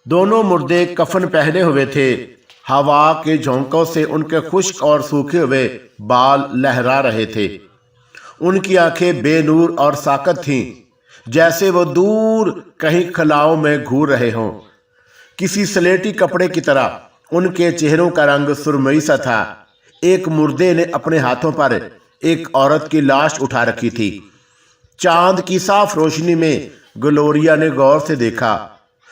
दोनों मुर्दे कफन पहने हुए थे। हवा के झोंकों से उनके खुश्क और सूखे हुए बाल लहरा रहे थे। उनकी आंखें बेनूर और साकत थीं, जैसे वो दूर कहीं खलाओं में घूर रहे हों। किसी स्लेटी कपड़े की तरह उनके चेहरों का रंग सुरमई सा था। एक मुर्दे ने अपने हाथों पर एक औरत की लाश उठा रखी थी। चांद की साफ रोशनी में ग्लोरिया ने गौर से देखा।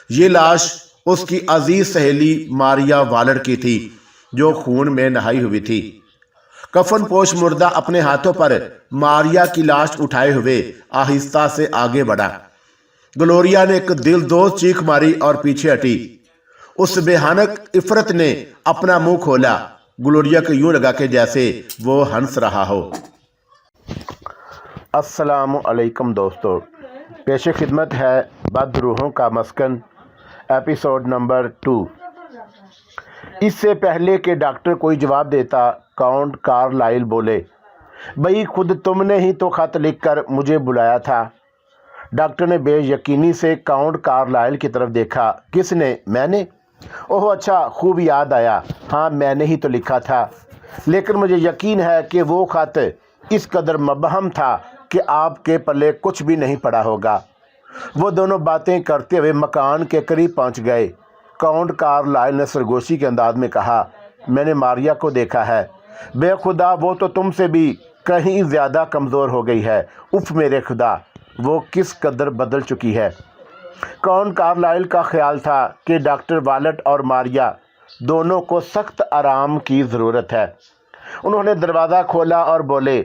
ये लाश उसकी अजीज सहेली मारिया वालर की थी, जो खून में नहाई हुई थी। कफन पोश मुर्दा अपने हाथों पर मारिया की लाश उठाए हुए आहिस्ता से आगे बढ़ा। ग्लोरिया ने एक दिलदोज चीख मारी और पीछे हटी। उस बेहानक इफरत ने अपना मुंह खोला। ग्लोरिया को यूं लगा के जैसे वो हंस रहा हो। अस्सलामु अलैकुम दोस्तों, पेश खिदमत है बदरूहों का मस्कन एपिसोड नंबर 2। इससे पहले कि डॉक्टर कोई जवाब देता, काउंट कार्लाइल बोले, भाई खुद तुमने ही तो ख़त लिखकर मुझे बुलाया था। डॉक्टर ने बेयकीनी से काउंट कार्लाइल की तरफ देखा। किसने? मैंने? ओह अच्छा, खूब याद आया। हाँ, मैंने ही तो लिखा था, लेकिन मुझे यकीन है कि वो ख़त इस कदर मबहम था कि आपके पल्ले कुछ भी नहीं पड़ा होगा। वो दोनों बातें करते हुए मकान के करीब पहुंच गए। काउंट कार्लाइल ने सरगोशी के अंदाज में कहा, मैंने मारिया को देखा है। बेखुदा, वो तो तुमसे भी कहीं ज़्यादा कमज़ोर हो गई है। उफ मेरे खुदा, वो किस कदर बदल चुकी है। काउंट कार्लाइल का ख्याल था कि डॉक्टर वालट और मारिया दोनों को सख्त आराम की ज़रूरत है। उन्होंने दरवाज़ा खोला और बोले,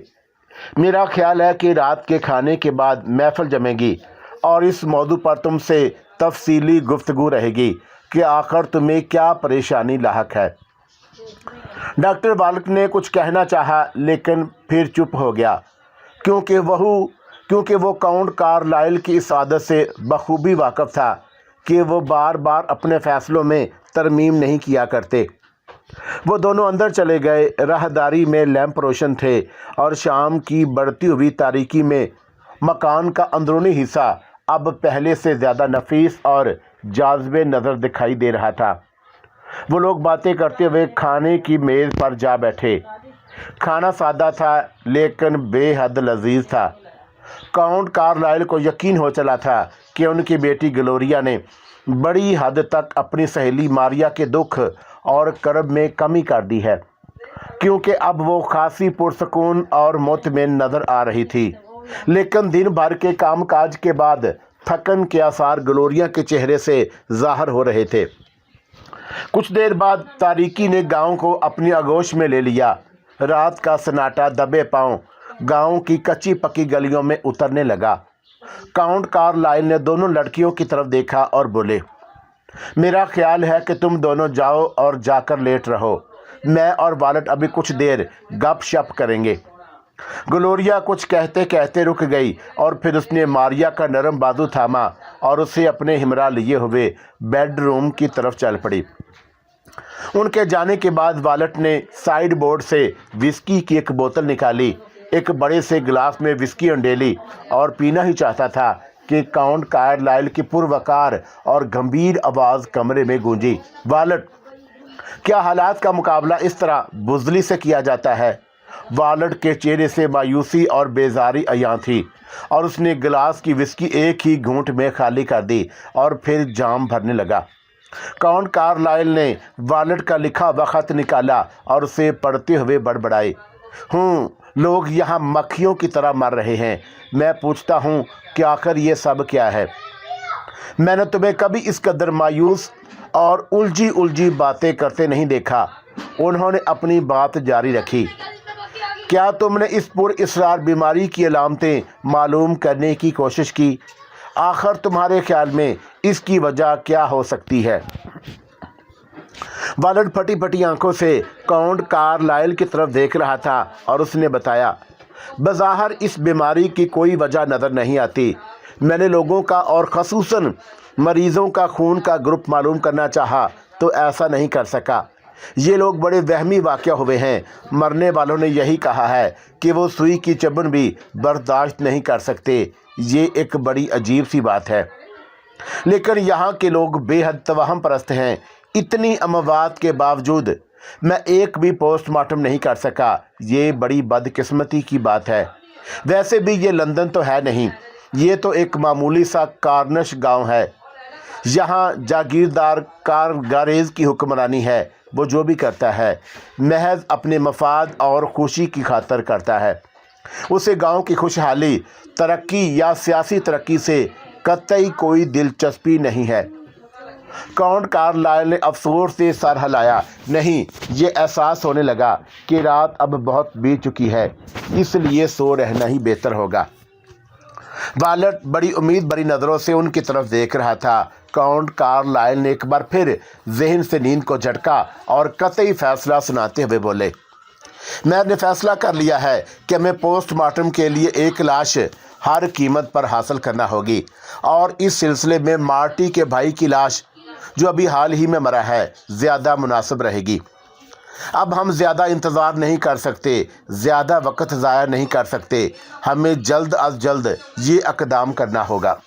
मेरा ख्याल है कि रात के खाने के बाद महफिल जमेगी और इस मौजू पर तुमसे तफसीली गुफ्तगू रहेगी कि आखिर तुम्हें क्या परेशानी लाहक है। डॉक्टर वालट ने कुछ कहना चाहा, लेकिन फिर चुप हो गया, क्योंकि वो काउंट कार्लाइल की इस आदत से बखूबी वाकिफ़ था कि वो बार बार अपने फ़ैसलों में तरमीम नहीं किया करते। वो दोनों अंदर चले गए। राहदारी में लैंप रोशन थे और शाम की बढ़ती हुई तारीकी में मकान का अंदरूनी हिस्सा अब पहले से ज़्यादा नफीस और जाज़बे नज़र दिखाई दे रहा था। वो लोग बातें करते हुए खाने की मेज़ पर जा बैठे। खाना सादा था, लेकिन बेहद लजीज था। काउंट कार्लाइल को यकीन हो चला था कि उनकी बेटी ग्लोरिया ने बड़ी हद तक अपनी सहेली मारिया के दुख और करब में कमी कर दी है, क्योंकि अब वो खासी पुरसकून और मुतमईन नज़र आ रही थी। लेकिन दिन भर के कामकाज के बाद थकन के आसार ग्लोरिया के चेहरे से ज़ाहिर हो रहे थे। कुछ देर बाद तारीकी ने गांव को अपनी आगोश में ले लिया। रात का सन्नाटा दबे पांव गांव की कच्ची पक्की गलियों में उतरने लगा। काउंट कार्लाइल ने दोनों लड़कियों की तरफ देखा और बोले, मेरा ख्याल है कि तुम दोनों जाओ और जाकर लेट रहो। मैं और वालट अभी कुछ देर गपशप करेंगे। ग्लोरिया कुछ कहते कहते रुक गई और फिर उसने मारिया का नरम बाजू थामा और उसे अपने हिमरा लिए हुए बेडरूम की तरफ चल पड़ी। उनके जाने के बाद वालट ने साइड बोर्ड से विस्की की एक बोतल निकाली, एक बड़े से गिलास में विस्की उंडेली और पीना ही चाहता था कि काउंट कार्लाइल की पुरवकार और गंभीर आवाज़ कमरे में गूंजी, वालट, क्या हालात का मुकाबला इस तरह बुज़दिली से किया जाता है? वालट के चेहरे से मायूसी और बेजारी अयां थी और उसने गिलास की विस्की एक ही घूंट में खाली कर दी और फिर जाम भरने लगा। काउंट कार्लाइल ने वालट का लिखा हुआ खत निकाला और उसे पढ़ते हुए बड़बड़ाए, लोग यहाँ मक्खियों की तरह मर रहे हैं। मैं पूछता हूँ कि आखिर ये सब क्या है? मैंने तुम्हें कभी इस कदर मायूस और उलझी उलझी बातें करते नहीं देखा। उन्होंने अपनी बात जारी रखी, क्या तुमने इस पुरइसरार बीमारी की अलामतें मालूम करने की कोशिश की? आखिर तुम्हारे ख्याल में इसकी वजह क्या हो सकती है? वालट फटी फटी आंखों से काउंट कार्लाइल की तरफ देख रहा था और उसने बताया, बज़ाहिर इस बीमारी की कोई वजह नज़र नहीं आती। मैंने लोगों का और ख़ुसूसन मरीज़ों का खून का ग्रुप मालूम करना चाहा तो ऐसा नहीं कर सका। ये लोग बड़े वहमी वाक़या हुए हैं। मरने वालों ने यही कहा है कि वो सुई की चुभन भी बर्दाश्त नहीं कर सकते। ये एक बड़ी अजीब सी बात है। लेकिन यहाँ के लोग बेहद तवहम परस्त हैं। इतनी अमवात के बावजूद मैं एक भी पोस्टमार्टम नहीं कर सका। ये बड़ी बदकिस्मती की बात है। वैसे भी ये लंदन तो है नहीं, ये तो एक मामूली सा कार्निश गांव है। यहाँ जागीरदार कारगारेज की हुक्मरानी है। वो जो भी करता है महज अपने मफाद और खुशी की खातर करता है। उसे गांव की खुशहाली, तरक्की या सियासी तरक्की से कतई कोई दिलचस्पी नहीं है। काउंट कार्लाइल ने अफसोस से सर हिलाया। नहीं, ये एहसास होने लगा कि रात अब बहुत बीत चुकी है, इसलिए सो रहना ही बेहतर होगा। वालेट बड़ी उम्मीद भरी नज़रों से उनकी तरफ देख रहा था। काउंट कार्लाइल ने एक बार फिर जहन से नींद को झटका और कतई फैसला सुनाते हुए बोले, मैंने फैसला कर लिया है कि हमें पोस्टमार्टम के लिए एक लाश हर कीमत पर हासिल करना होगी, और इस सिलसिले में मार्टी के भाई की लाश जो अभी हाल ही में मरा है ज़्यादा मुनासिब रहेगी। अब हम ज़्यादा इंतज़ार नहीं कर सकते, ज़्यादा वक्त ज़ाया नहीं कर सकते। हमें जल्द अज जल्द ये इक़दाम करना होगा।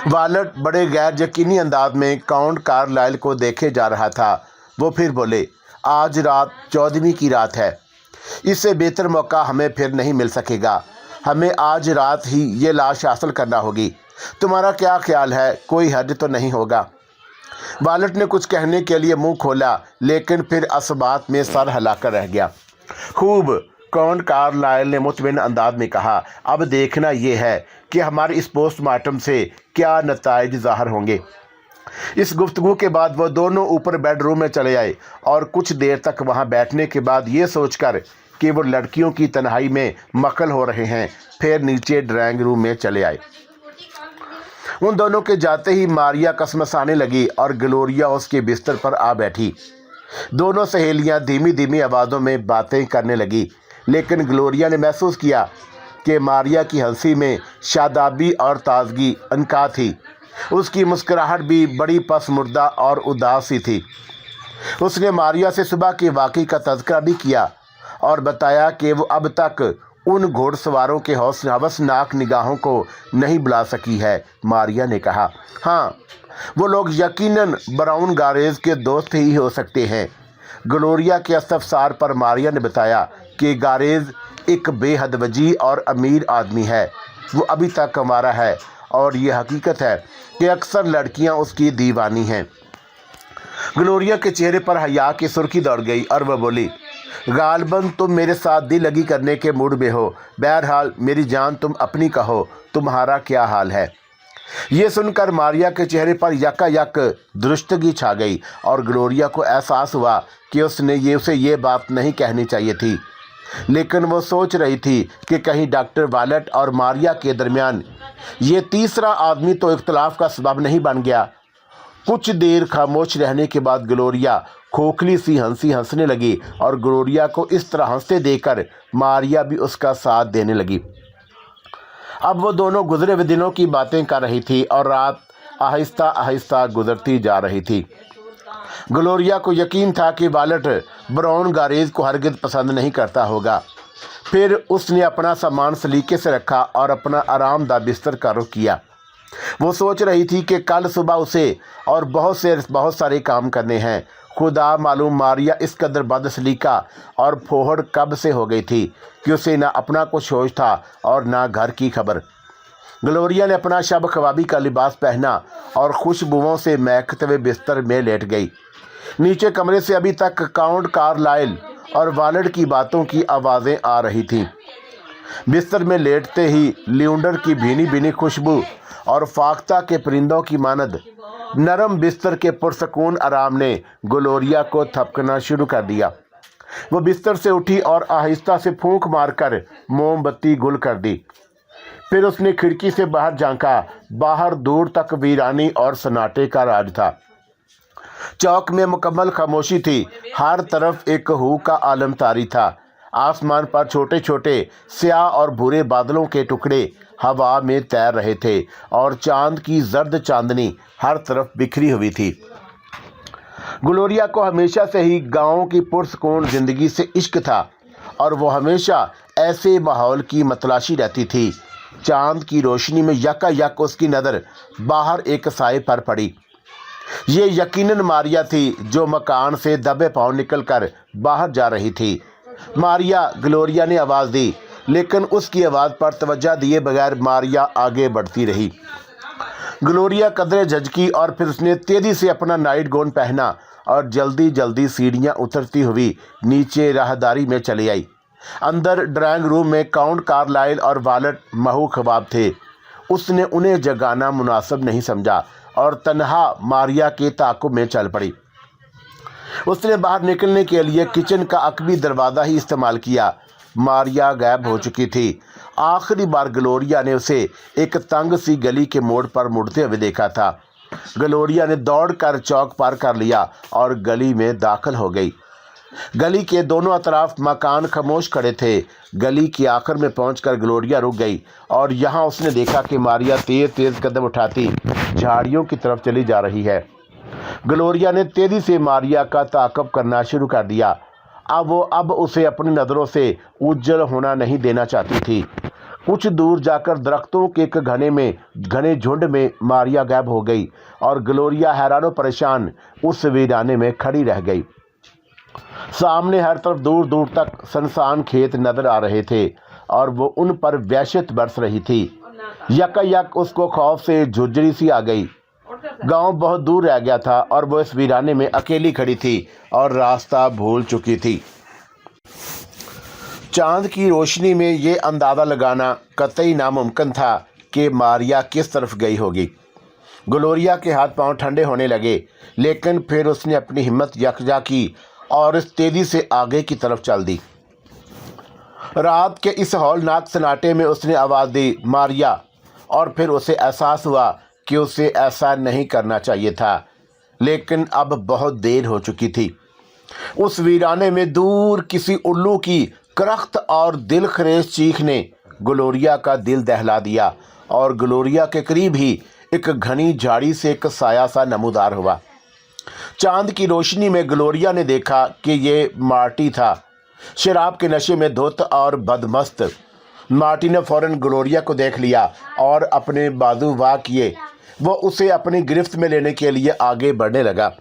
वालेट बड़े गैर यकीनी अंदाज में काउंट कार्लाइल को देखे जा रहा था। वो फिर बोले, आज रात 14वीं की रात है, इससे बेहतर मौका हमें फिर नहीं मिल सकेगा। हमें आज रात ही ये लाश हासिल करना होगी। तुम्हारा क्या ख्याल है, कोई हद तो नहीं होगा? वालेट ने कुछ कहने के लिए मुंह खोला, लेकिन फिर असबात में सर हिलाकर रह गया। खूब, काउंट कार्लाइल ने मुतमिन अंदाज में कहा। अब देखना यह है कि हमारे इस पोस्टमार्टम से क्या नताइज ज़ाहिर होंगे। इस गुफ्तगू के बाद वो दोनों ऊपर बेडरूम में चले आए और कुछ देर तक वहाँ बैठने के बाद ये सोचकर कि वो लड़कियों की तन्हाई में मक्कल हो रहे हैं, फिर नीचे ड्राइंग रूम में चले आए। उन दोनों के जाते ही मारिया कसमसाने लगी और ग्लोरिया उसके बिस्तर पर आ बैठी। दोनों सहेलियां धीमी धीमी आवाज़ों में बातें करने लगी, लेकिन ग्लोरिया ने महसूस किया कि मारिया की हंसी में शादाबी और ताजगी अनका थी। उसकी मुस्कुराहट भी बड़ी पसमुर्दा और उदास सी थी। उसने मारिया से सुबह के वाक़ई का तज़किरा भी किया और बताया कि वो अब तक उन घोड़सवारों के हवसनाक निगाहों को नहीं बुला सकी है। मारिया ने कहा, हाँ, वो लोग यकीनन ब्राउन गारेज के दोस्त ही हो सकते हैं। ग्लोरिया के इस्तफसार पर मारिया ने बताया कि गारेज एक बेहद वजी और अमीर आदमी है। वो अभी तक कमारा है और ये हकीकत है कि अक्सर लड़कियां उसकी दीवानी हैं। ग्लोरिया के चेहरे पर हया की सुर्खी दौड़ गई और वह बोली, गालबन तुम मेरे साथ दिल लगी करने के मूड में हो। बहरहाल मेरी जान, तुम अपनी कहो, तुम्हारा क्या हाल है? ये सुनकर मारिया के चेहरे पर यकायक दुरुस्तगी छा गई और ग्लोरिया को एहसास हुआ कि उसे ये बात नहीं कहनी चाहिए थी। लेकिन वो सोच रही थी कि कहीं डॉक्टर वालेट और मारिया के दरमियान ये तीसरा आदमी तो इख्तलाफ का सबब नहीं बन गया। कुछ देर खामोश रहने के बाद ग्लोरिया खोखली सी हंसी हंसने लगी और ग्लोरिया को इस तरह हंसते देखकर मारिया भी उसका साथ देने लगी। अब वो दोनों गुजरे हुए दिनों की बातें कर रही थी और रात आहिस्ता आहिस्ता गुजरती जा रही थी। ग्लोरिया को यकीन था कि वालेट ब्राउन गारेज को हरगिज़ पसंद नहीं करता होगा। फिर उसने अपना सामान सलीके से रखा और अपना आरामदा बिस्तर का रुख किया। वो सोच रही थी कि कल सुबह उसे और बहुत सारे काम करने हैं। खुदा मालूम मारिया इस कदर बदसलीका और फोहड़ कब से हो गई थी कि उसे ना अपना कुछ होश था और ना घर की खबर। ग्लोरिया ने अपना शब ख्वाबी का लिबास पहना और खुशबुओं से महकते हुए बिस्तर में लेट गई। नीचे कमरे से अभी तक काउंट कार्लाइल और वालेट की बातों की आवाज़ें आ रही थीं। बिस्तर में लेटते ही लियोंडर की भीनी भीनी खुशबू और फाख्ता के परिंदों की मानद नरम बिस्तर के पुरसकून आराम ने ग्लोरिया को थपकना शुरू कर दिया। वो बिस्तर से उठी और आहिस्ता से फूंक मारकर मोमबत्ती गुल कर दी। फिर उसने खिड़की से बाहर झांका। बाहर दूर तक वीरानी और सन्नाटे का राज था। चौक में मुकम्मल खामोशी थी। हर तरफ एक हू का आलम तारी था। आसमान पर छोटे छोटे स्याह और भूरे बादलों के टुकड़े हवा में तैर रहे थे और चांद की जर्द चांदनी हर तरफ बिखरी हुई थी। ग्लोरिया को हमेशा से ही गाँव की पुरसकून ज़िंदगी से इश्क था और वो हमेशा ऐसे माहौल की मतलाशी रहती थी चांद की रोशनी में यकायक उसकी नज़र बाहर एक साए पर पड़ी। ये यकीनन मारिया थी जो मकान से दबे पांव निकलकर बाहर जा रही थी। मारिया, ग्लोरिया ने आवाज़ दी, लेकिन उसकी आवाज़ पर तवज्जो दिए बगैर मारिया आगे बढ़ती रही। ग्लोरिया कदरे झटकी और फिर उसने तेज़ी से अपना नाइट गाउन पहना और जल्दी जल्दी सीढ़ियाँ उतरती हुई नीचे राहदारी में चली आई। अंदर ड्राइंग रूम में काउंट कार्लाइल और वालेट महू ख्वाब थे। उसने उन्हें जगाना मुनासिब नहीं समझा और तन्हा मारिया के ताक़ुब में चल पड़ी। उसने बाहर निकलने के लिए किचन का अकबी दरवाज़ा ही इस्तेमाल किया। मारिया गायब हो चुकी थी। आखिरी बार ग्लोरिया ने उसे एक तंग सी गली के मोड़ पर मुड़ते हुए देखा था। ग्लोरिया ने दौड़कर चौक पार कर लिया और गली में दाखिल हो गई। गली के दोनों अतराफ मकान खामोश खड़े थे। गली के आखिर में पहुंचकर ग्लोरिया रुक गई और यहाँ उसने देखा कि मारिया तेज़ तेज़ कदम उठाती झाड़ियों की तरफ चली जा रही है। ग्लोरिया ने तेज़ी से मारिया का ताक़ब करना शुरू कर दिया। अब उसे अपनी नज़रों से उज्जल होना नहीं देना चाहती थी। कुछ दूर जाकर दरख्तों के एक घने झुंड में मारिया गायब हो गई और ग्लोरिया हैरान परेशान उस वीराने में खड़ी रह गई। सामने हर तरफ दूर दूर तक सुनसान खेत नजर आ रहे थे और वो उन पर वहशत बरस रही थी। यकायक उसको खौफ से झुर्झरी सी आ गई। गांव बहुत दूर रह गया था और वो इस वीराने में अकेली खड़ी थी और रास्ता भूल चुकी थी। चांद की रोशनी में ये अंदाज़ा लगाना कतई नामुमकिन था कि मारिया किस तरफ गई होगी। ग्लोरिया के हाथ पांव ठंडे होने लगे, लेकिन फिर उसने अपनी हिम्मत यकजा की और इस तेज़ी से आगे की तरफ चल दी। रात के इस हौलनाक सन्नाटे में उसने आवाज़ दी, मारिया, और फिर उसे एहसास हुआ कि उसे ऐसा नहीं करना चाहिए था, लेकिन अब बहुत देर हो चुकी थी। उस वीराने में दूर किसी उल्लू की करख्त और दिलखरेज चीख ने ग्लोरिया का दिल दहला दिया और ग्लोरिया के करीब ही एक घनी झाड़ी से एक साया सा नमूदार हुआ। चांद की रोशनी में ग्लोरिया ने देखा कि ये मार्टी था, शराब के नशे में धुत और बदमस्त। मार्टी ने फौरन ग्लोरिया को देख लिया और अपने बाजू वाह किए। वो उसे अपनी गिरफ्त में लेने के लिए आगे बढ़ने लगा।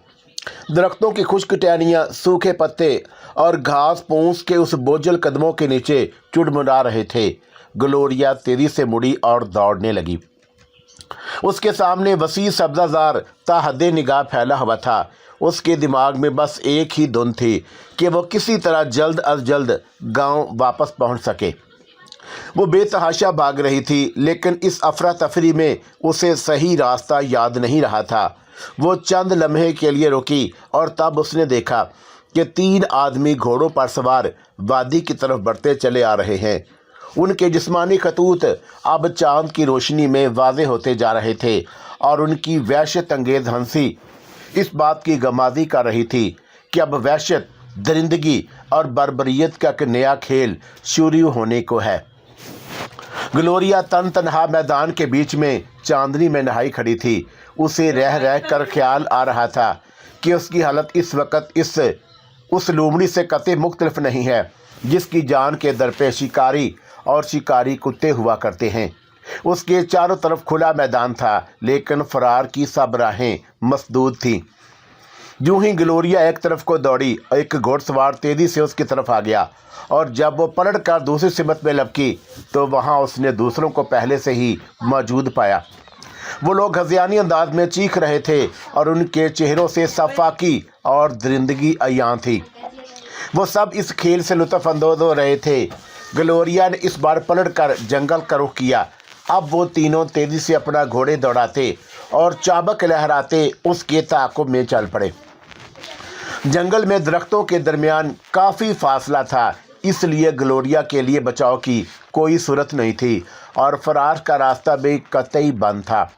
दरख्तों की खुश्क टहनियाँ, सूखे पत्ते और घास पूंस के उस बोझल कदमों के नीचे चुड़मुड़ा रहे थे। ग्लोरिया तेजी से मुड़ी और दौड़ने लगी। उसके सामने वसी सब्ज़ाज़ार ताहद्दे निगाह फैला हुआ था। उसके दिमाग में बस एक ही धुन थी कि वो किसी तरह जल्द अज जल्द गांव वापस पहुंच सके। वो बेतहाशा भाग रही थी, लेकिन इस अफरा तफरी में उसे सही रास्ता याद नहीं रहा था। वो चंद लम्हे के लिए रुकी और तब उसने देखा कि 3 आदमी घोड़ों पर सवार वादी की तरफ बढ़ते चले आ रहे हैं। उनके जिस्मानी खतूत अब चांद की रोशनी में वाज़े होते जा रहे थे और उनकी वहशत अंगेज़ हंसी इस बात की गमाज़ी कर रही थी कि अब वहशत, दरिंदगी और बर्बरियत का एक नया खेल शुरू होने को है। ग्लोरिया तनहा मैदान के बीच में चांदनी में नहाई खड़ी थी। उसे रह रह कर ख्याल आ रहा था कि उसकी हालत इस वक्त उस लूमड़ी से कतई मुख्तलिफ नहीं है जिसकी जान के दर पे शिकारी और शिकारी कुत्ते हुआ करते हैं। उसके चारों तरफ खुला मैदान था, लेकिन फरार की सब राहें मसदूद थीं। यूं ही ग्लोरिया एक तरफ को दौड़ी, एक घोड़सवार तेज़ी से उसकी तरफ आ गया और जब वो पलट कर दूसरी सिमत में लपकी तो वहाँ उसने दूसरों को पहले से ही मौजूद पाया। वो लोग हज़ियानी अंदाज में चीख रहे थे और उनके चेहरों से सफाकी और दरिंदगी अयां थी। वो सब इस खेल से लुत्फ़ अंदोज़ हो रहे थे। ग्लोरिया ने इस बार पलट कर जंगल का रुख किया। अब वो तीनों तेज़ी से अपना घोड़े दौड़ाते और चाबक लहराते उसके ताक़ुब में चल पड़े। जंगल में दरख्तों के दरमियान काफ़ी फासला था, इसलिए ग्लोरिया के लिए बचाव की कोई सूरत नहीं थी और फरार का रास्ता भी कतई बंद था।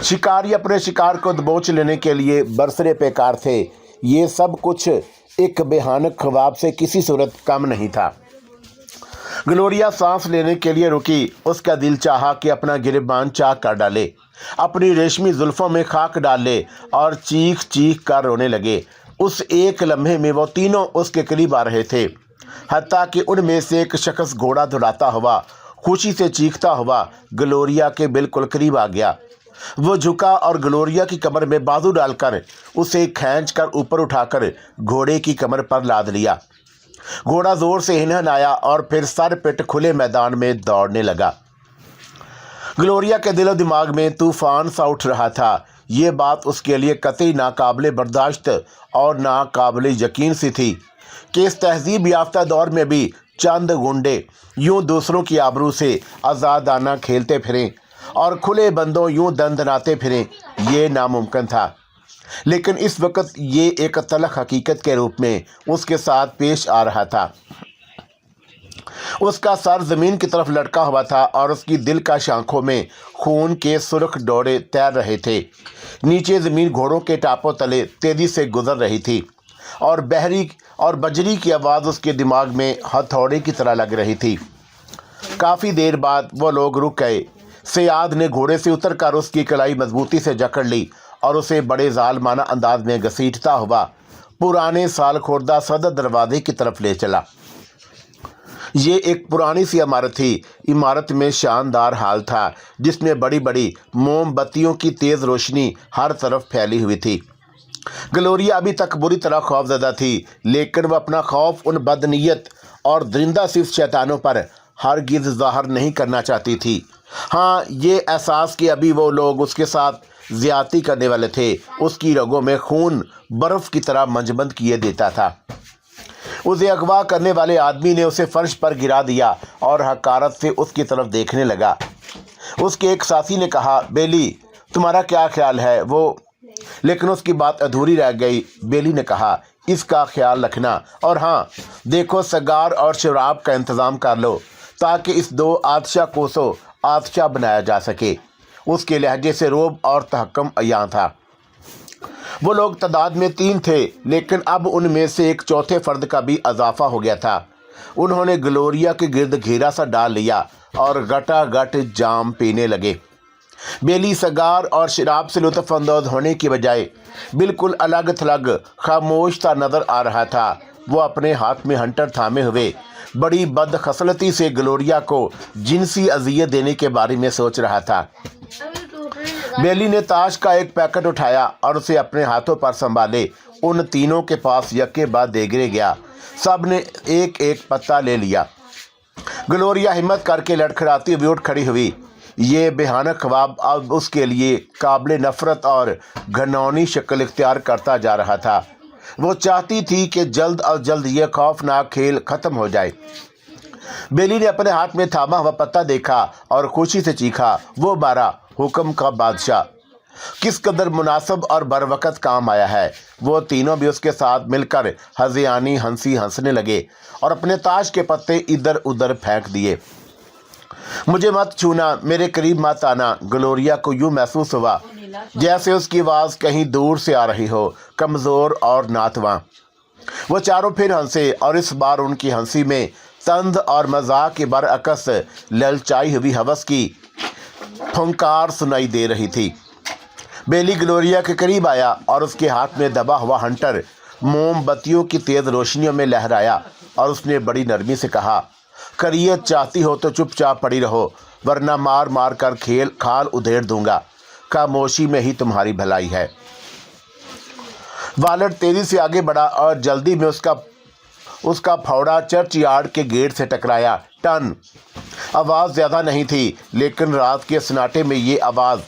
शिकारी अपने शिकार को दबोच लेने के लिए बरसरे पेकार थे। ये सब कुछ एक बेहानक ख्वाब से किसी सूरत कम नहीं था। ग्लोरिया सांस लेने के लिए रुकी। उसका दिल चाहा कि अपना गिरबान चाक कर डाले, अपनी रेशमी जुल्फ़ों में खाक डाल ले और चीख चीख कर रोने लगे। उस एक लम्हे में वो तीनों उसके करीब आ रहे थे, हत्ता कि उनमें से एक शख्स घोड़ा दौड़ाता हुआ खुशी से चीखता हुआ ग्लोरिया के बिल्कुल करीब आ गया। वो झुका और ग्लोरिया की कमर में बाजू डालकर उसे खींचकर ऊपर उठाकर घोड़े की कमर पर लाद लिया। घोड़ा जोर से हिनहिनाया और फिर सर पिट खुले मैदान में दौड़ने लगा। ग्लोरिया के दिलो दिमाग में तूफान सा उठ रहा था। ये बात उसके लिए कतई नाकाबिले बर्दाश्त और नाकाबिले यकीन सी थी कि इस तहजीब याफ्ता दौर में भी चंद गुंडे यूं दूसरों की आबरू से आज़ादाना खेलते फिरें और खुले बंदों यूं दंदनाते फिरें, ये नामुमकिन था। लेकिन इस वक्त ये एक तलख हकीकत के रूप में उसके साथ पेश आ रहा था। उसका सर ज़मीन की तरफ लटका हुआ था और उसकी दिल का शांखों में खून के सुर्ख डोरे तैर रहे थे। नीचे ज़मीन घोड़ों के टापों तले तेज़ी से गुजर रही थी और बहरी और बजरी की आवाज़ उसके दिमाग में हथौड़े की तरह लग रही थी। काफ़ी देर बाद वो लोग रुक गए। सयाद ने घोड़े से उतरकर उसकी कलाई मजबूती से जकड़ ली और उसे बड़े जालमाना अंदाज में घसीटता हुआ पुराने साल खोर्दा सदर दरवाजे की तरफ ले चला। ये एक पुरानी सी इमारत थी। इमारत में शानदार हाल था जिसमें बड़ी बड़ी मोमबत्तियों की तेज़ रोशनी हर तरफ फैली हुई थी। ग्लोरिया अभी तक बुरी तरह खौफजदा थी, लेकिन वह अपना खौफ उन बदनीयत और दरिंदा सिर्फ शैतानों पर हरगिज़ ज़ाहिर नहीं करना चाहती थी। हाँ, ये एहसास कि अभी वो लोग उसके साथ ज़्यादती करने वाले थे, उसकी रगों में खून बर्फ़ की तरह मंजबंद किए देता था। उसे अगवा करने वाले आदमी ने उसे फर्श पर गिरा दिया और हकारत से उसकी तरफ देखने लगा। उसके एक साथी ने कहा, बेली, तुम्हारा क्या ख्याल है? वो लेकिन उसकी बात अधूरी रह गई। बेली ने कहा, इसका ख्याल रखना, और हाँ, देखो, सगार और शराब का इंतज़ाम कर लो ताकि इस दो आदशा कोसों आदशा बनाया जा सके। उसके लहजे से रोब और तहक्कुम अयां था। वो लोग तादाद में 3 थे, लेकिन अब उनमें से एक चौथे फर्द का भी इजाफा हो गया था। उन्होंने ग्लोरिया के गिर्द घेरा सा डाल लिया और गटागट जाम पीने लगे। बेली सगार और शराब से लुत्फ़अंदोज़ होने की बजाय बिल्कुल अलग थलग खामोश सा नज़र आ रहा था। वो अपने हाथ में हंटर थामे हुए बड़ी बदखसलती से ग्लोरिया को जिनसी अजियत देने के बारे में सोच रहा था। बेली ने ताश का एक पैकेट उठाया और उसे अपने हाथों पर संभाले उन तीनों के पास यके बाद देगरे गया। सब ने एक एक पत्ता ले लिया। ग्लोरिया हिम्मत करके लड़खड़ाती हुई उठ खड़ी हुई। ये बेहानक ख्वाब अब उसके लिए काबिल नफ़रत और घनौनी शक्ल इख्तियार करता जा रहा था। वो चाहती थी कि जल्द अज जल्द ये खौफनाक खेल ख़त्म हो जाए। बेली ने अपने हाथ में थामा हुआ पत्ता देखा और खुशी से चीखा, वो बारा हुक्म का बादशाह, किस कदर मुनासिब और बरवकत काम आया है। वो तीनों भी उसके साथ मिलकर हज़ियानी हंसी हंसने लगे और अपने ताश के पत्ते इधर उधर फेंक दिए। मुझे मत छूना, मेरे करीब मत आना। ग्लोरिया को यूं महसूस हुआ जैसे उसकी आवाज़ कहीं दूर से आ रही हो, कमज़ोर और नातवां। वो चारों फिर हंसे और इस बार उनकी हंसी में तंज और मजाक के बरअक्स ललचाई हुई हवस की फुंकार सुनाई दे रही थी। बेली ग्लोरिया के करीब आया और उसके हाथ में दबा हुआ हंटर मोमबत्तियों की तेज़ रोशनियों में लहराया और उसने बड़ी नरमी से कहा, करियत चाहती हो तो चुपचाप पड़ी रहो, वरना मार मार कर खाल उधेड़ दूंगा। खामोशी में ही तुम्हारी भलाई है। वालट तेज़ी से आगे बढ़ा और जल्दी में उसका फावड़ा चर्च यार्ड के गेट से टकराया। टन आवाज़ ज़्यादा नहीं थी, लेकिन रात के सन्नाटे में ये आवाज़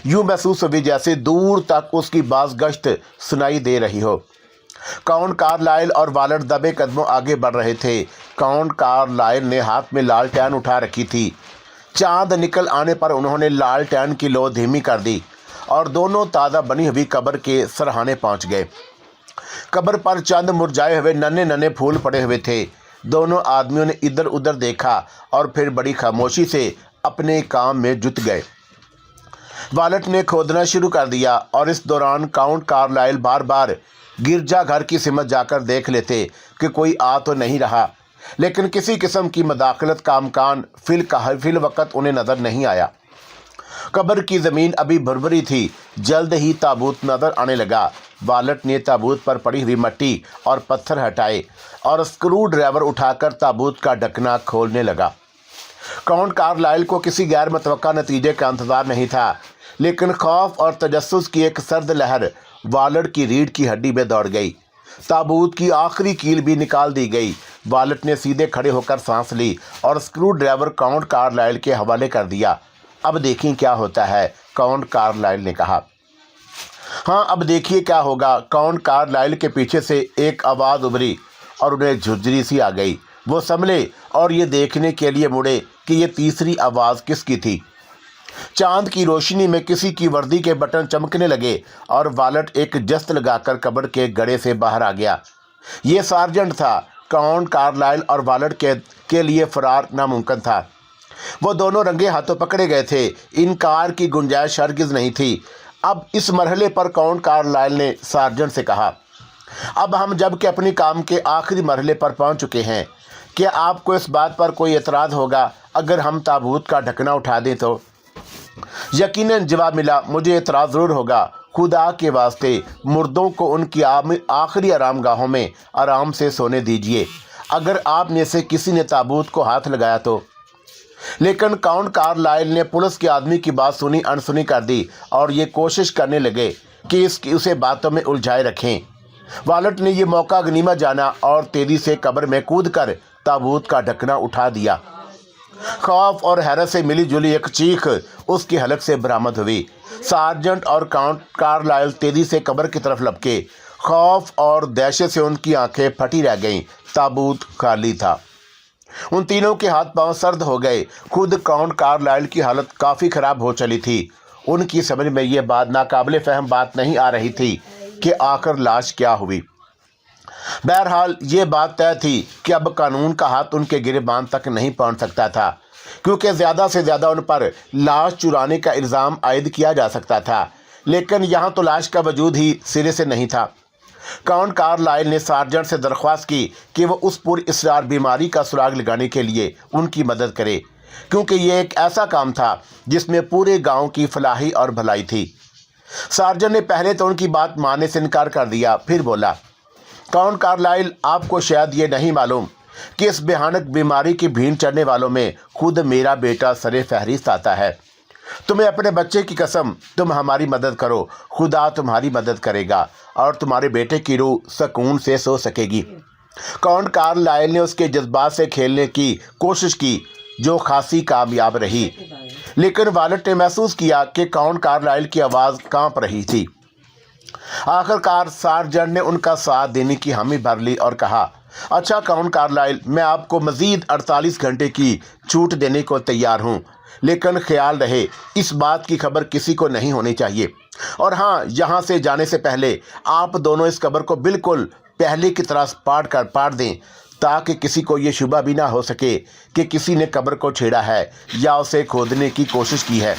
यूं महसूस हुई जैसे दूर तक उसकी बाज गश्त सुनाई दे रही हो। काउंट कार्लाइल और वालट दबे कदमों आगे बढ़ रहे थे। काउंट कार्लाइल ने हाथ में लालटेन उठा रखी थी। चांद निकल आने पर उन्होंने लालटेन की लो धीमी कर दी और दोनों ताज़ा बनी हुई कब्र के सरहाने पहुंच गए। कब्र पर चंद मुरझाए हुए नन्हे नन्हे फूल पड़े हुए थे। दोनों आदमियों ने इधर उधर देखा और फिर बड़ी खामोशी से अपने काम में जुट गए। वालट ने खोदना शुरू कर दिया और इस दौरान काउंट कार्लाइल बार बार गिरजाघर की सिमत जाकर देख लेते कि कोई आ तो नहीं रहा, लेकिन किसी किस्म की मदाखलत का अमकान फिल वक़्त उन्हें नज़र नहीं आया। कब्र की ज़मीन अभी भुरभुरी थी। जल्द ही ताबूत नज़र आने लगा। वालट ने ताबूत पर पड़ी हुई मिट्टी और पत्थर हटाए और स्क्रू ड्राइवर उठाकर ताबूत का ढकना खोलने लगा। काउंट कार्लाइल को किसी गैर मुतवक्का नतीजे का इंतजार नहीं था, लेकिन खौफ और तजस्सुस की एक सर्द लहर वालट की रीढ़ की हड्डी में दौड़ गई। ताबूत की आखिरी कील भी निकाल दी गई। वालट ने सीधे खड़े होकर सांस ली और स्क्रू ड्राइवर काउंट कार्लाइल के हवाले कर दिया। अब देखें क्या होता है, काउंट कार्लाइल ने कहा। हाँ, अब देखिए क्या होगा। काउंट कार्लाइल के पीछे से एक आवाज़ उभरी और उन्हें झुर्झरी सी आ गई। वो संभले और ये देखने के लिए मुड़े कि ये तीसरी आवाज़ किसकी थी। चांद की रोशनी में किसी की वर्दी के बटन चमकने लगे और वालट एक जस्त लगाकर कब्र के गड़े से बाहर आ गया। ये सार्जेंट था। काउंट कार्लाइल और वालट के लिए फरार नामुमकिन था। वो दोनों रंगे हाथों पकड़े गए थे। इनकार की गुंजाइश हरगिज़ नहीं थी। अब इस मरहले पर काउंट कार्लाइल ने सार्जेंट से कहा, अब हम जबकि अपने काम के आखिरी मरहले पर पहुंच चुके हैं, क्या आपको इस बात पर कोई एतराज़ होगा अगर हम ताबूत का ढकना उठा दें तो? यकीनन जवाब मिला, मुझे एतराज़ ज़रूर होगा। खुदा के वास्ते मुर्दों को उनकी आखिरी आरामगाहों में आराम से सोने दीजिए। अगर आप में से किसी ने ताबूत को हाथ लगाया तो। लेकिन काउंट कार्लाइल ने पुलिस के आदमी की बात सुनी अनसुनी कर दी और ये कोशिश करने लगे कि उसे बातों में उलझाए रखें। वालट ने यह मौका गनीमत जाना और तेजी से कब्र में कूदकर ताबूत का ढकना उठा दिया। खौफ और हैरत से मिली जुली एक चीख उसकी हलक से बरामद हुई। सार्जेंट और काउंट कार्लाइल तेजी से कब्र की तरफ लपके। खौफ और दहशत से उनकी आंखें फटी रह गईं। ताबूत खाली था। उन तीनों के हाथ पांव सर्द हो गए। खुद काउंट कार्लाइल की हालत काफ़ी ख़राब हो चली थी। उनकी समझ में ये बात नाकाबिले फ़हम बात नहीं आ रही थी कि आखिर लाश क्या हुई। बहरहाल ये बात तय थी कि अब कानून का हाथ उनके गिरबान तक नहीं पहुंच सकता था, क्योंकि ज़्यादा से ज़्यादा उन पर लाश चुराने का इल्ज़ाम आयद किया जा सकता था। लेकिन यहाँ तो लाश का वजूद ही सिरे से नहीं था। काउंट कार्लाइल ने सार्जेंट से दरख्वास्त की कि वो उस पुरअसरार बीमारी का सुराग लगाने के लिए उनकी मदद करे, क्योंकि ये एक ऐसा काम था जिसमें पूरे गांव की फलाही और भलाई थी। सार्जेंट ने पहले तो उनकी बात मानने से इनकार कर दिया, फिर बोला, काउंट कार्लाइल, आपको शायद ये नहीं मालूम कि इस भयानक बीमारी की भीड़ चढ़ने वालों में खुद मेरा बेटा सरे फहरिस्त आता है। तुम्हें अपने बच्चे की कसम, तुम हमारी मदद करो, खुदा तुम्हारी मदद करेगा और तुम्हारे बेटे की रूह सुकून से सो सकेगी। काउंट कार्लाइल ने उसके जज्बात से खेलने की कोशिश की, जो खासी कामयाब रही। लेकिन वालट ने महसूस किया कि काउंट कार्लाइल की आवाज़ कांप रही थी। आखिरकार सार्जेंट ने उनका साथ देने की हामी भर ली और कहा, अच्छा काउंट कार्लाइल, मैं आपको मज़ीद 48 घंटे की छूट देने को तैयार हूँ, लेकिन ख्याल रहे इस बात की खबर किसी को नहीं होनी चाहिए। और हाँ, यहाँ से जाने से पहले आप दोनों इस कब्र को बिल्कुल पहले की तरह पाड़ दें, ताकि किसी को ये शुबा भी ना हो सके कि किसी ने कब्र को छेड़ा है या उसे खोदने की कोशिश की है।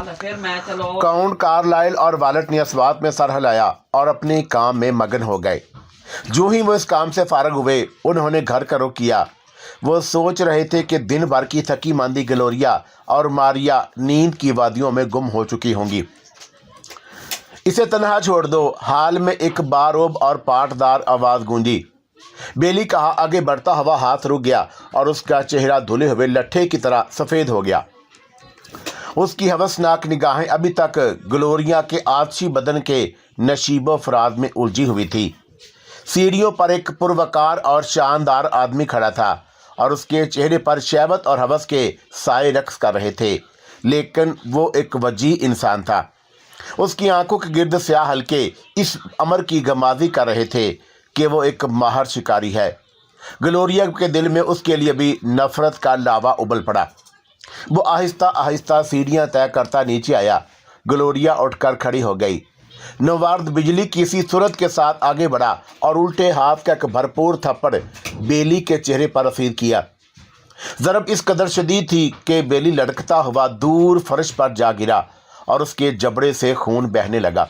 काउंट कार्लाइल और वालट ने इस बात में सर हिलाया और अपने काम में मगन हो गए। जो ही वो इस काम से फारग हुए, उन्होंने घर का रुख किया। वो सोच रहे थे कि दिन भर की थकी मांदी ग्लोरिया और मारिया नींद की वादियों में गुम हो चुकी होंगी। इसे तन्हा छोड़ दो। हाल में एक बारोब और पाटदार आवाज़ गूंजी। बेली कहा, आगे बढ़ता हुआ हाथ रुक गया और उसका चेहरा धुले हुए लट्ठे की तरह सफ़ेद हो गया। उसकी हवसनाक निगाहें अभी तक ग्लोरिया के आतशी बदन के नशीबो फराज में उलझी हुई थी। सीढ़ियों पर एक पुरवकार और शानदार आदमी खड़ा था और उसके चेहरे पर शहवत और हवस के साए रक्स कर रहे थे, लेकिन वो एक वजीह इंसान था। उसकी आंखों के गिर्द स्याह हल्के इस अमर की गमाजी कर रहे थे कि वो एक माहर शिकारी है। ग्लोरिया के दिल में उसके लिए भी नफरत का लावा उबल पड़ा। वो आहिस्ता आहिस्ता सीढ़ियां तय करता नीचे आया। ग्लोरिया उठकर खड़ी हो गई। नवार्द बिजली की सी सूरत के साथ आगे बढ़ा और उल्टे हाथ का एक भरपूर थप्पड़ बेली के चेहरे पर रसीद किया। ज़रब इस कदर शदीद थी कि बेली लड़कता हुआ दूर फर्श पर जा गिरा और उसके जबड़े से खून बहने लगा।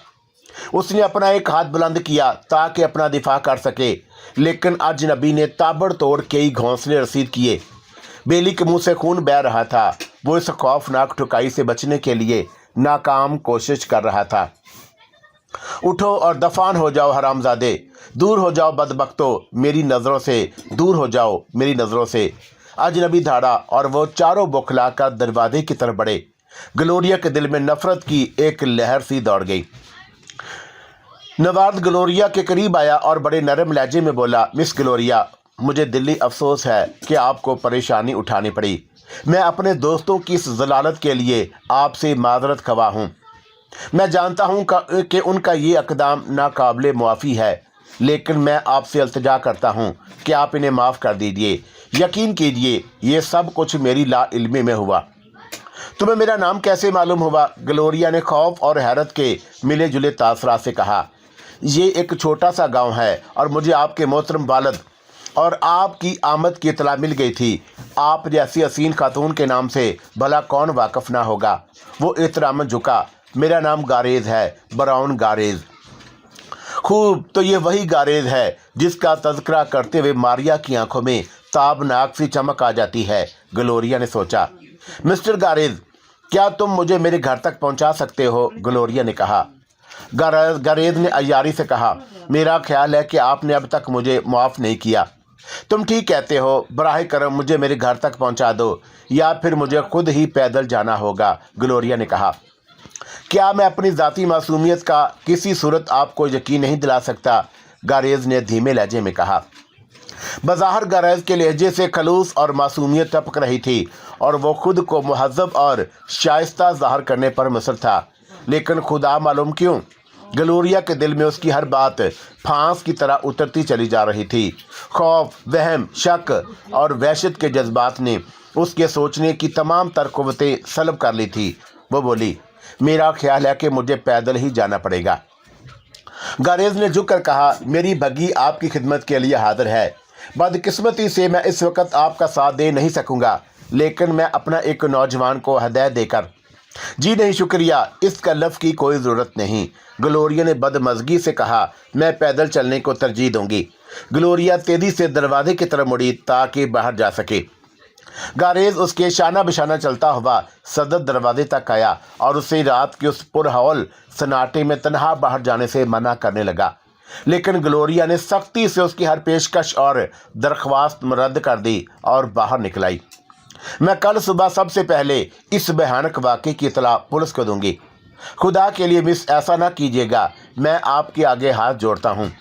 उसने अपना एक हाथ बुलंद किया ताकि अपना दिफा कर सके, लेकिन अजनबी ने ताबड़तोड़ कई घोंसले रसीद किए। बेली के मुंह से खून बह रहा था। वो इस खौफनाक ठुकाई से बचने के लिए नाकाम कोशिश कर रहा था। उठो और दफान हो जाओ हरामजादे, दूर हो जाओ बदबख्तो, मेरी नज़रों से दूर हो जाओ, मेरी नज़रों से। अजनबी धाड़ा और वो चारों बौखला कर दरवाजे की तरफ बढ़े। ग्लोरिया के दिल में नफरत की एक लहर सी दौड़ गई। नवार्ड ग्लोरिया के करीब आया और बड़े नरम लहजे में बोला, मिस ग्लोरिया, मुझे दिली अफसोस है कि आपको परेशानी उठानी पड़ी। मैं अपने दोस्तों की इस जलालत के लिए आपसे माजरत खवा हूँ। मैं जानता हूँ कि उनका ये इक़दाम नाकाबिले मुआफ़ी है, लेकिन मैं आपसे इल्तिजा करता हूँ कि आप इन्हें माफ़ कर दीजिए। यकीन कीजिए, ये सब कुछ मेरी लाइल्मी में हुआ। तुम्हें मेरा नाम कैसे मालूम हुआ? ग्लोरिया ने खौफ और हैरत के मिले जुले तासरात से कहा। ये एक छोटा सा गांव है और मुझे आपके मोहतरम वालिद और आपकी आमद की इतला मिल गई थी। आप जैसी हसीन खातून के नाम से भला कौन वाकिफ़ ना होगा? वो एहतरामन झुका। मेरा नाम गारेज है, ब्राउन गारेज। खूब, तो ये वही गारेज है जिसका तज़किरा करते हुए मारिया की आंखों में ताबनाक सी चमक आ जाती है। ग्लोरिया ने सोचा। मिस्टर गारेज, क्या तुम मुझे मेरे घर तक पहुंचा सकते हो? ग्लोरिया ने कहा। गारेज ने अय्यारी से कहा, मेरा ख्याल है कि आपने अब तक मुझे माफ़ नहीं किया। तुम ठीक कहते हो, बराह करम मुझे मेरे घर तक पहुंचा दो या फिर मुझे खुद ही पैदल जाना होगा। ग्लोरिया ने कहा। क्या मैं अपनी ज़ाती मासूमियत का किसी सूरत आपको यकीन नहीं दिला सकता? गारेज ने धीमे लहजे में कहा। बज़ाहिर गारेज के लहजे से खलूस और मासूमियत टपक रही थी और वो खुद को मुहज़्ज़ब और शाइस्ता ज़ाहिर करने पर मुसर था, लेकिन खुदा मालूम क्यों ग्लोरिया के दिल में उसकी हर बात फांस की तरह उतरती चली जा रही थी। खौफ, वहम, शक और वहशत के जज्बात ने उसके सोचने की तमाम तर क़ुव्वतें सल्ब कर ली थी। वो बोली, मेरा ख्याल है कि मुझे पैदल ही जाना पड़ेगा। गारेज ने झुक कर कहा, मेरी बग्गी आपकी खिदमत के लिए हाजिर है। बदकिस्मती से मैं इस वक्त आपका साथ दे नहीं सकूंगा, लेकिन मैं अपना एक नौजवान को हदायत देकर। जी नहीं शुक्रिया, इस कलफ की कोई ज़रूरत नहीं। ग्लोरिया ने बदमज़गी से कहा, मैं पैदल चलने को तरजीह दूंगी। ग्लोरिया तेज़ी से दरवाजे की तरफ मुड़ी ताकि बाहर जा सके। गारेज उसके शाना बिशाना चलता हुआ सदर दरवाजे तक आया और उसे रात के उस पुरहौल सन्नाटे में तन्हा बाहर जाने से मना करने लगा, लेकिन ग्लोरिया ने सख्ती से उसकी हर पेशकश और दरख्वास्त रद्द कर दी और बाहर निकल आई। मैं कल सुबह सबसे पहले इस भयानक वाक़े की इत्तला पुलिस को दूंगी। खुदा के लिए मिस, ऐसा ना कीजिएगा, मैं आपके आगे हाथ जोड़ता हूँ।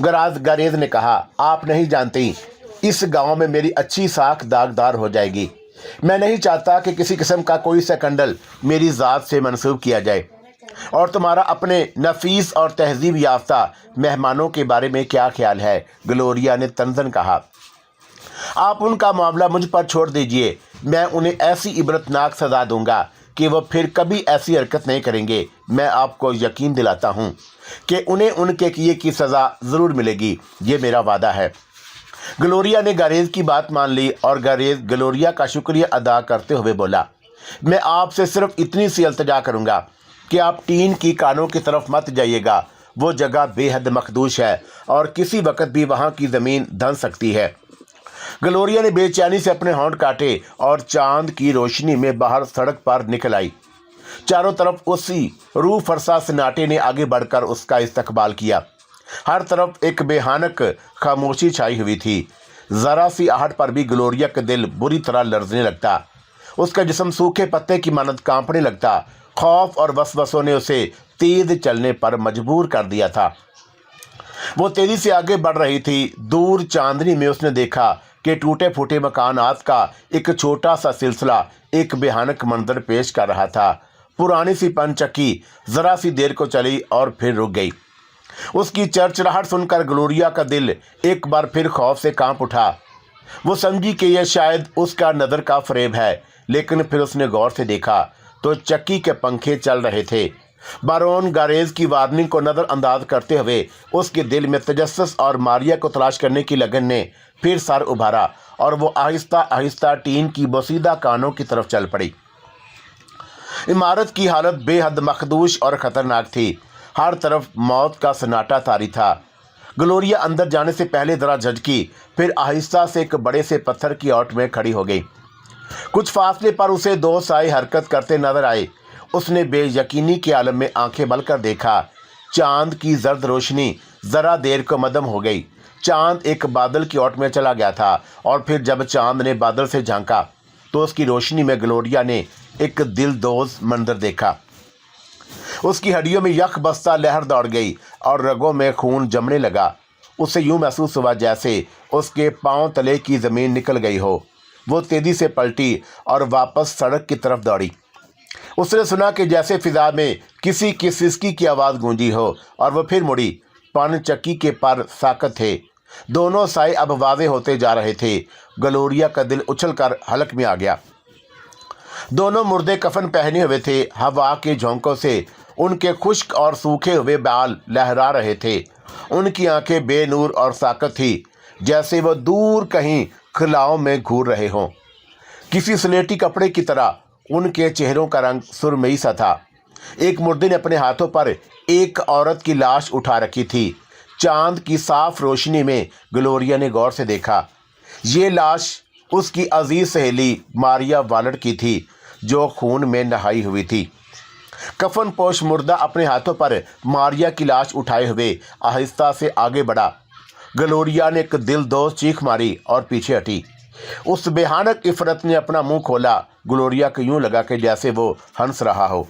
गारेज ने कहा, आप नहीं जानती, इस गांव में मेरी अच्छी साख दागदार हो जाएगी। मैं नहीं चाहता कि किसी किस्म का कोई स्कैंडल मेरी ज़ात से मंसूब किया जाए। और तुम्हारा अपने नफीस और तहजीब याफ्ता मेहमानों के बारे में क्या ख्याल है? ग्लोरिया ने तंजन कहा। आप उनका मामला मुझ पर छोड़ दीजिए। मैं उन्हें ऐसी इबरतनाक सज़ा दूंगा कि वो फिर कभी ऐसी हरकत नहीं करेंगे। मैं आपको यकीन दिलाता हूँ कि उन्हें उनके किए की सज़ा ज़रूर मिलेगी। ये मेरा वादा है। ग्लोरिया ने गारेज की बात मान ली और गारेज ग्लोरिया का शुक्रिया अदा करते हुए बोला, मैं आपसे सिर्फ इतनी सी इल्तिजा करूँगा कि आप टीन की कानों की तरफ मत जाइएगा। वो जगह बेहद मखदूश है और किसी वक्त भी वहाँ की ज़मीन धंस सकती है। ग्लोरिया ने बेचैनी से अपने होंठ काटे और चांद की रोशनी में बाहर सड़क पर निकल आई। चारों तरफ उसी रूह फरसा सन्नाटे ने आगे बढ़कर उसका इस्तकबाल किया। हर तरफ एक बेहानक खामोशी छाई हुई थी। ज़रा सी आहट पर भी ग्लोरिया का दिल बुरी तरह लरजने लगता। उसका जिस्म सूखे पत्ते की मानद कांपने लगता। खौफ और वसवसों ने उसे तेज चलने पर मजबूर कर दिया था। वो तेजी से आगे बढ़ रही थी। दूर चांदनी में उसने देखा कि टूटे फूटे मकानात का एक छोटा सा सिलसिला एक भयानक मंजर पेश कर रहा था। पुरानी सी पनचक्की ज़रा सी देर को चली और फिर रुक गई। उसकी चरचराहट सुनकर ग्लोरिया का दिल एक बार फिर खौफ से कांप उठा। वो समझी कि यह शायद उसका नज़र का फरेब है, लेकिन फिर उसने गौर से देखा तो चक्की के पंखे चल रहे थे। बारोन गारेज की वार्निंग को नज़रअंदाज करते हुए उसके दिल में तजस्सुस और मारिया को तलाश करने की लगन ने फिर सर उभारा और वो आहिस्ता आहिस्ता टीन की बोसीदा कानों की तरफ चल पड़ी। इमारत की हालत बेहद मखदूश और ख़तरनाक थी। हर तरफ मौत का सन्नाटा तारी था। ग्लोरिया अंदर जाने से पहले ज़रा झटकी, फिर आहिस्ता से एक बड़े से पत्थर की ओट में खड़ी हो गई। कुछ फासले पर उसे दो साए हरकत करते नजर आए। उसने बेयकीनी के आलम में आंखें मल कर देखा। चांद की जर्द रोशनी ज़रा देर को मदम हो गई। चांद एक बादल की ओट में चला गया था और फिर जब चांद ने बादल से झांका तो उसकी रोशनी में ग्लोरिया ने एक दिलदोज मंजर देखा। उसकी हड्डियों में यख बस्ता लहर दौड़ गई और रगों में खून जमने लगा। उसे यूं महसूस हुआ जैसे उसके पांव तले की ज़मीन निकल गई हो। वो तेज़ी से पलटी और वापस सड़क की तरफ दौड़ी। उसने सुना कि जैसे फिजा में किसी की सिसकी की आवाज़ गूंजी हो और वह फिर मुड़ी। पन चक्की के पर साकत थे। दोनों साए अब वाज़े होते जा रहे थे। ग्लोरिया का दिल उछलकर हलक में आ गया। दोनों मुर्दे कफन पहने हुए थे। हवा के झोंकों से उनके खुश्क और सूखे हुए बाल लहरा रहे थे। उनकी आंखें बेनूर और साकत थी, जैसे वह दूर कहीं खिलाओं में घूर रहे हों। किसी स्लेटी कपड़े की तरह उनके चेहरों का रंग सुरमई सा था। एक मुर्दे ने अपने हाथों पर एक औरत की लाश उठा रखी थी। चांद की साफ रोशनी में ग्लोरिया ने गौर से देखा। ये लाश उसकी अजीज सहेली मारिया वालट की थी, जो खून में नहाई हुई थी। कफन पोश मुर्दा अपने हाथों पर मारिया की लाश उठाए हुए आहिस्ता से आगे बढ़ा। ग्लोरिया ने एक दिलदोज चीख मारी और पीछे हटी। उस बेहानक इफरत ने अपना मुंह खोला। ग्लोरिया को यूं लगा कि जैसे वो हंस रहा हो।